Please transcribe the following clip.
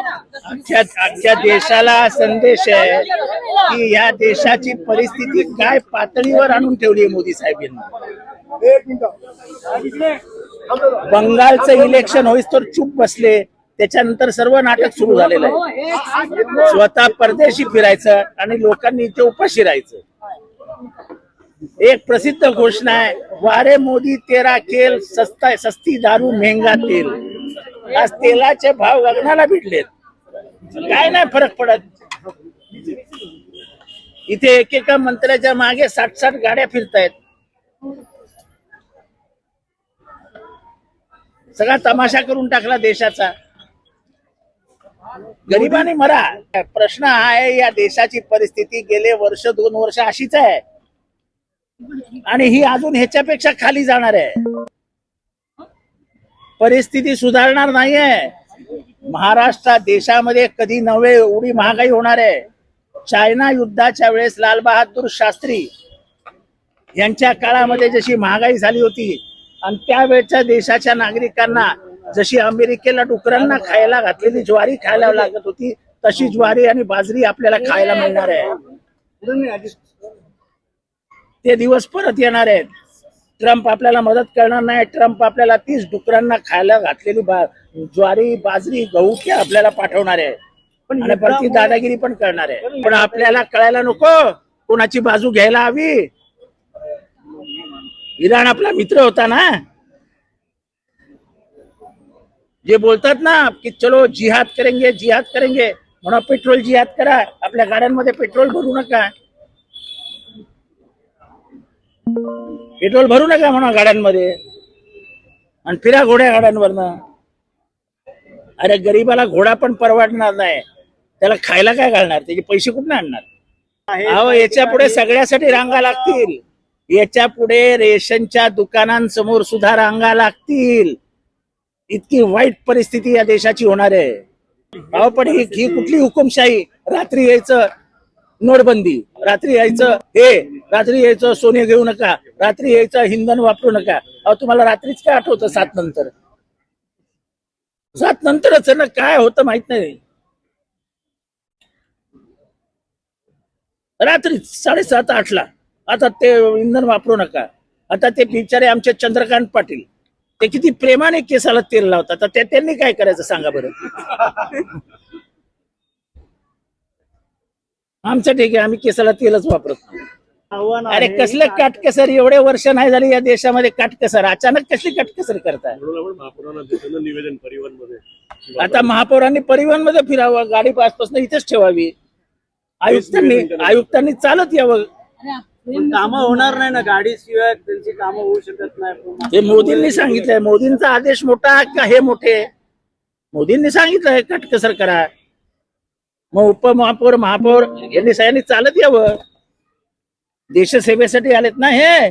अख्ख्या देशाला संदेश आहे की या देशाची परिस्थिती काय पातळीवर आणून ठेवली आहे मोदी साहेबांनी. बंगालचं इलेक्शन होईस तर चूप बसले, त्याच्यानंतर सर्व नाटक सुरू झालेलं आहे. स्वतः परदेशी फिरायचं आणि लोकांनी इथे उपाशी राहायचं. एक प्रसिद्ध घोषणा आहे, वारे मोदी तेरा खेल, सस्ती दारू महंगा तेल. आज तेलाचे भाव गगनाला भिडलेत, काय नाही फरक पडत. इथे एकेका मंत्र्याच्या मागे 60 गाड्या फिरतायत. सगळा तमाशा करून टाकला देशाचा. गरिबाने मरा. प्रश्न हा आहे, या देशाची परिस्थिती गेले वर्ष 2 वर्ष अशीच आहे आणि ही अजून ह्याच्यापेक्षा खाली जाणार आहे. परिस्थिती सुधारणार नाहीये. महाराष्ट्र देशामध्ये कधी नव्हे एवढी महागाई होणार आहे. चायना युद्धाच्या वेळेस लाल बहादूर शास्त्री यांच्या काळामध्ये जशी महागाई झाली होती आणि त्यावेळच्या देशाच्या नागरिकांना जशी अमेरिकेला डुकरांना खायला घातलेली ज्वारी खायला लागत होती, तशी ज्वारी आणि बाजरी आपल्याला खायला मिळणार आहे. ते दिवस परत येणार आहेत. ट्रम्प आपल्याला मदत करणार नाही. ट्रम्प आपल्याला 30 डुकरांना खायला घातलेली ज्वारी, बाजरी, गहू आपल्याला पाठवणार आहे आणि परत दादागिरी पण करणार आहे. पण आपल्याला कळायला नको कोणाची बाजू घ्यायला हवी. इराण आपला मित्र होता ना. जे बोलतात ना की चलो जिहाद करेंगे म्हणून पेट्रोल जिहाद करा. आपल्या गाड्यांमध्ये पेट्रोल भरू नका म्हणा गाड्यांमध्ये आणि फिरा घोड्या गाड्यांवरनं. अरे गरीबाला घोडा पण परवडणार नाही, त्याला खायला काय घालणार, त्याचे पैसे कुठून आणणार. अहो याच्या पुढे सगळ्यासाठी रांगा लागतील. याच्या पुढे रेशनच्या दुकानांसमोर सुद्धा रांगा लागतील. इतकी वाईट परिस्थिती या देशाची होणार आहे. अहो पण ही कुठली हुकुमशाही. रात्री यायचं नोटबंदी, रात्री यायचं सोने घेऊ नका, रात्री यायचं इंधन वापरू नका. अहो तुम्हाला रात्रीच काय आठवतं? 7 नंतरच ना काय होतं माहित नाही. रात्री 7:30-8ला आता ते इंधन वापरू नका. आता ते बिचारे आमचे चंद्रकांत पाटील ते किती प्रेमाने केसाला तेल लावतात, तर त्यांनी काय करायचं सांगा बरं. आमचं ठीक आहे, आम्ही केसाला तेलच वापरत. अरे कसलं काटकसर, एवढे वर्ष नाही झाली या देशामध्ये काटकसर. अचानक कसली काटकसर करताय. आता महापौरांनी परिवहन मध्ये फिरावं, गाडी आसपासून इथेच ठेवावी. आयुक्तांनी चालत यावं. कामं होणार नाही ना, गाडी शिवाय त्यांची कामं होऊ शकत नाही. हे मोदींनी सांगितलंय. मोदींचा आदेश मोठा का हे मोठे? मोदींनी सांगितलंय काटकसर करा. मग उपमहापौर, महापौर यांनी सगळ्यांनी चालत यावं. देशसेवेसाठी आलेत ना हे.